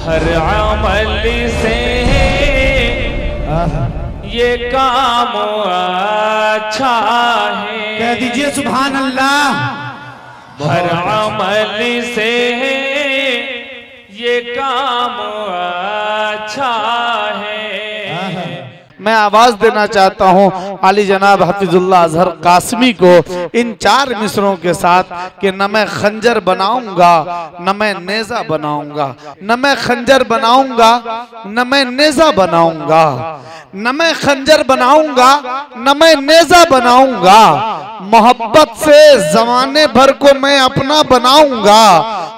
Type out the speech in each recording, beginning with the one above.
हर अमल से ये काम अच्छा है। कह दीजिए सुभान अल्लाह। हर अमल से ये काम अच्छा है। मैं आवाज देना चाहता हूँ आली जनाब हफीजुल्लाह अजहर कासमी को इन 4 मिसरों के साथ कि न मैं खंजर बनाऊंगा न मैं नेजा बनाऊंगा, न मैं खंजर बनाऊंगा न मैं नेजा बनाऊंगा, न मैं खंजर बनाऊंगा न मैं नेजा बनाऊंगा, मोहब्बत से जमाने भर को मैं अपना बनाऊंगा,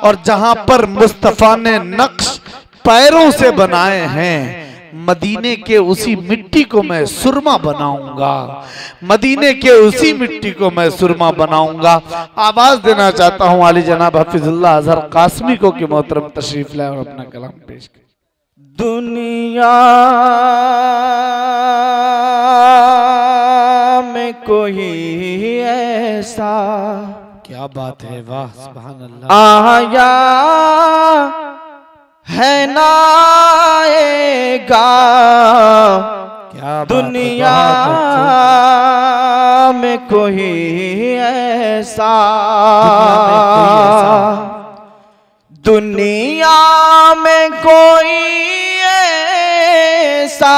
और जहां पर मुस्तफा ने नक्श पैरों से बनाए हैं मदीने के उसी मिट्टी को मैं सुरमा बनाऊंगा, मदीने के उसी मिट्टी को मैं सुरमा बनाऊंगा। आवाज देना चाहता हूं आली जनाब हफीजुल्लाह अजहर कासमी को कि मोहतरम तशरीफ लाए और अपना कलाम पेश करें। दुनिया में कोई ऐसा, क्या बात है, वाह सुभान अल्लाह, आया है ना आएगा। क्या दुनिया में कोई ऐसा, दुनिया में कोई ऐसा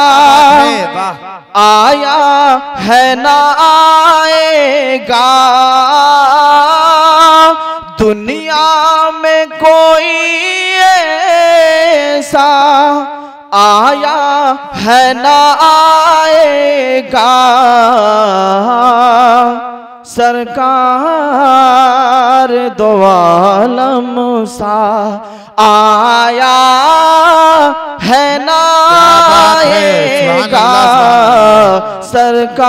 आया है ना आएगा। दुनिया में कोई ऐसा आया है ना आएगा। सरकार दो आलम सा आया है ना आएगा। सरकार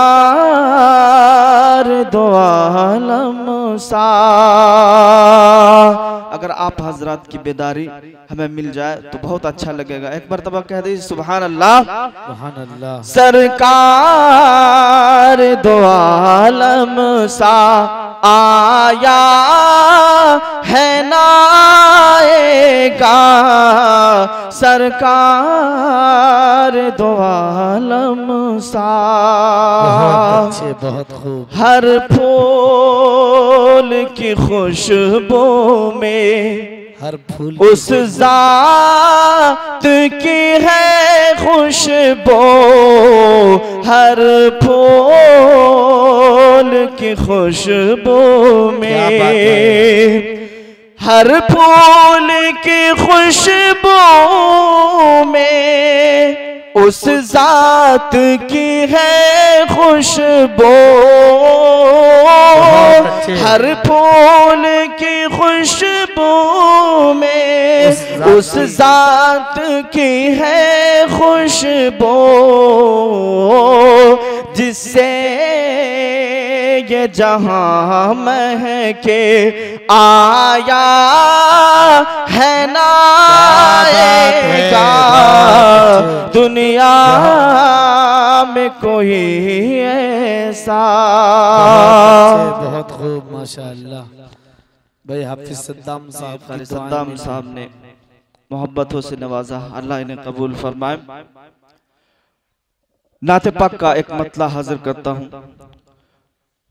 दो आलम सा। अगर आप हजरात की बेदारी हमें मिल जाए तो बहुत अच्छा लगेगा। एक मरतबा कह दीजिए सुभान अल्लाह, सुभान अल्लाह। सरकार दो आलम सा आया है ना आएगा। सरकार दो आलम सा। बहुत अच्छे, बहुत खूब। हर फूल की खुशबू में हर फूल उस जात की है खुशबू। हर फूल की खुशबू में, हर फूल की खुशबू में उस जात की है खुशबू। हर फूल की खुशबू में उस जात की है खुशबू। जिससे ये जहां महके आया है ना आएगा। दुनिया में कोई ऐसा। बहुत खूब माशाअल्लाह। भाई हाफिज सद्दाम साहब ने मोहब्बतों से नवाजा, अल्लाह इन्हें कबूल फरमाए। नाते पाक का एक मतला हाजिर करता हूँ,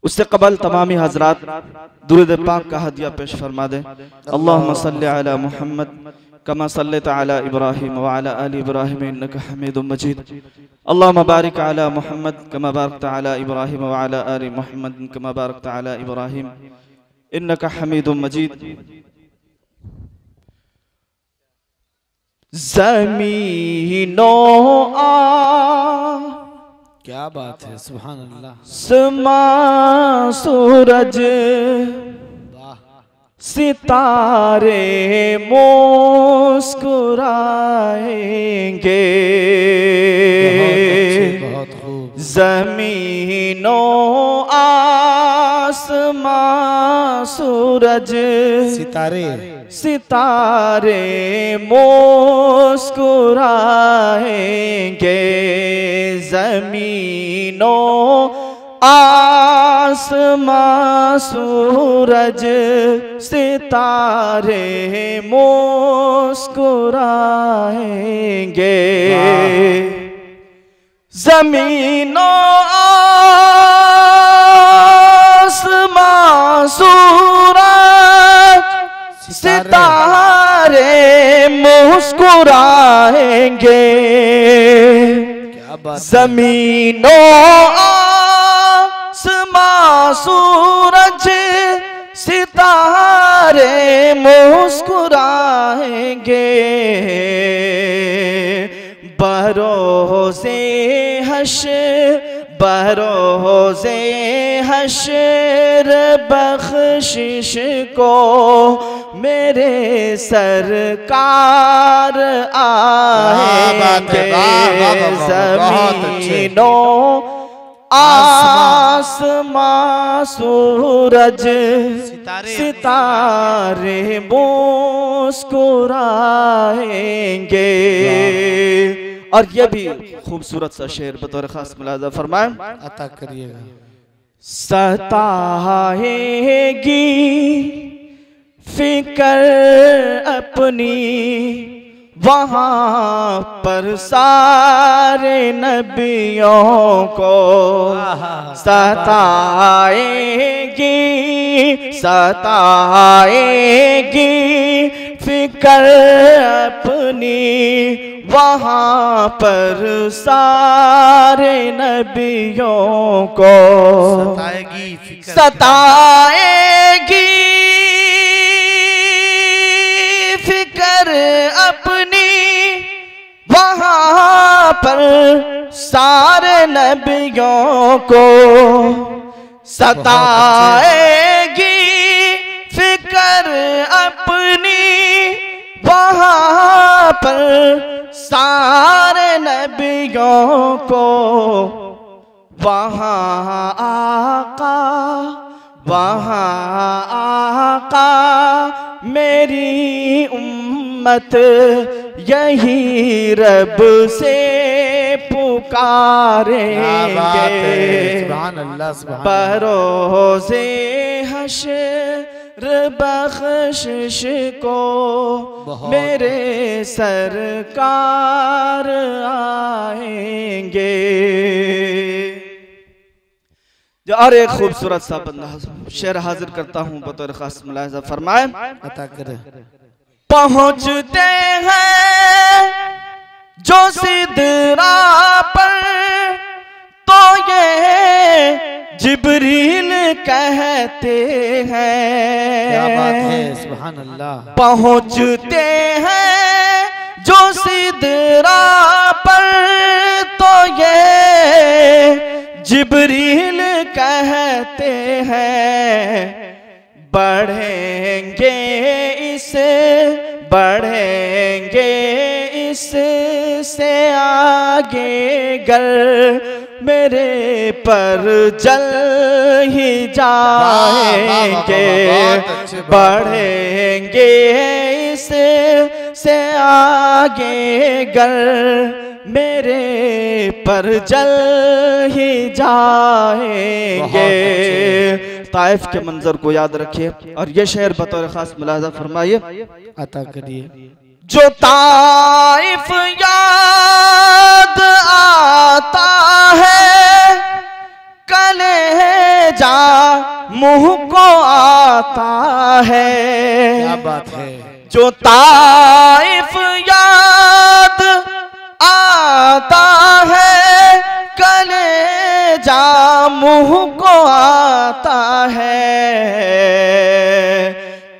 उससे कबल तमामी हजरात दुरूद पाक का हदिया पेश फरमा दे। अल्लाहुम्मा सल्ली अला मुहम्मद कमा सल्लैता अला इब्राहिम व अला आलि इब्राहिम इन्नका हमीदुम मजीद। अल्लाहुम्मा बारिक अला मुहम्मद कमा बारकता अला इब्राहिम व अला आलि मुहम्मद कमा बारकता अला इब्राहिम इन्नका हमीदुम मजीद। ज़मीनों आ, क्या बात है, सुभान अल्लाह। समा सूरज सितारे मुस्कुराएंगे। बहुत खूब। जमीनों आसमां सूरज सितारे मुस्कुराएंगे। जमीनों आसमां सूरज सितारे मुस्कुराएंगे, ज़मीनों आसमां सूरज सितारे मुस्कुराएंगे, ज़मीनों आसमां सूरज सितारे मुस्कुराएंगे, बरोज़े हश्र बख्शिश को मेरे सरकार आएंगे, ज़मीनों आसमां सूरज सितारे मुस्कुराएंगे। और ये भी खूबसूरत सा शेर बतौर खास मुलाज़ा फरमाएं, अता करिएगा। सताएगी फिकर अपनी वहाँ पर सारे नबियों को, सताएगी फिकर अपनी वहाँ पर सारे नबियों को, सताएगी फिकर अपनी वहाँ पर सारे नबियों को, सताएगी फिकर अपनी वहाँ पर सारे नबियों को, वहाँ आका मेरी उम्मत यही रब से पुकारेंगे, बरोज़े हश्र बख्शिश को मेरे सरकार आएंगे। और एक खूबसूरत सा बंदा शेर हाजिर करता हूँ बतौर खास मुलाहिज़ा फरमाए, अता करे। पहुँचते हैं जो सिदरा पर तो ये जिब्रील कहते हैं, क्या बात है, सुभान अल्लाह। पहुँचते हैं जो सिदरा पर तो ये जिब्रील कहते हैं, बढ़ेंगे इससे आगे गर मेरे पर जल ही जाएंगे, बढ़ेंगे इससे आगे गर मेरे पर जल ही जाएंगे। ताइफ के मंजर को याद रखिए और ये शेर बतौर खास मुलाहिज़ा फरमाइए, अता करिए। जो ताइफ याद आता है कलेजा मुँह को आता है, क्या बात है। जो ताइफ याद आता है कलेजा मुँह को आता है,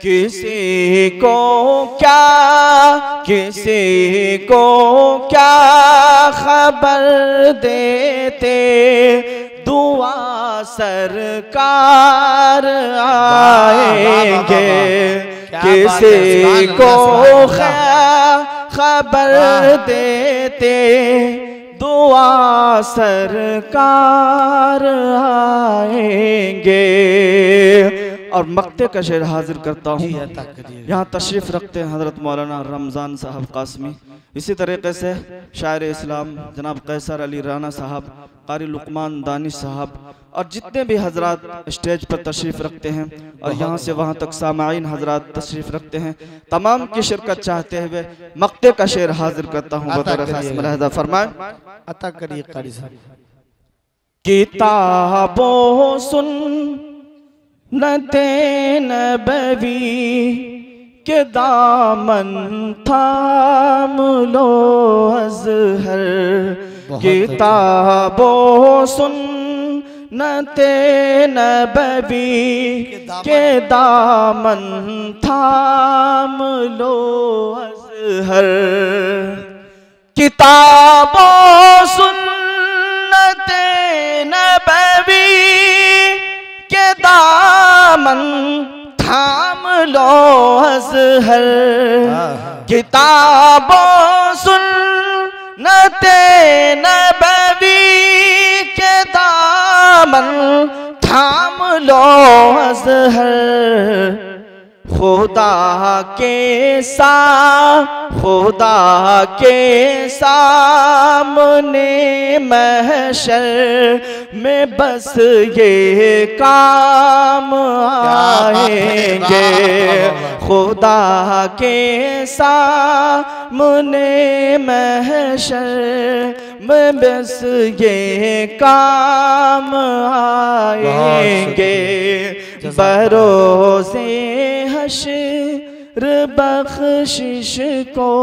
किसी को क्या खबर देते दुआ सरकार आएंगे, किसी को खबर देते दुआ सरकार आएंगे। और मक्ते का शेर हाजिर करता हूँ। जी अता करिए। यहाँ तशरीफ़ रखते हैं हज़रत मौलाना रमज़ान साहब कासमी। इसी तरीके से शायर इस्लाम जनाब कैसर अली राना साहब, कारी लुकमान दानिश साहब और जितने भी हजरात स्टेज पर तशरीफ़ रखते हैं और यहाँ से वहाँ तक सामाइन हजरात तशरीफ़ रखते हैं, तमाम की शिरकत चाहते हुए मक्ते का शेर हाजिर करता हूँ। बतौर खास मुलाहिज़ा फरमाएं। अता करिए कारी साहब। किताबों सुन्नते नबवी के दामन थाम लो अज़हर। किताबों सुन्नते नबवी के दामन थाम लो अज़हर। किताबों सुन्नते नबवी के दामन थाम लो अज़हर। किताबों सुन्नते नबवी के दामन थाम लो अज़हर। खुदा के सामने महशर में बस ये काम आएंगे। खुदा के सामने महशर में बस ये काम आएंगे। बरोज़े हश्र बख्शिश को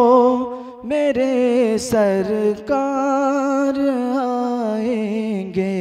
मेरे सरकार आएंगे।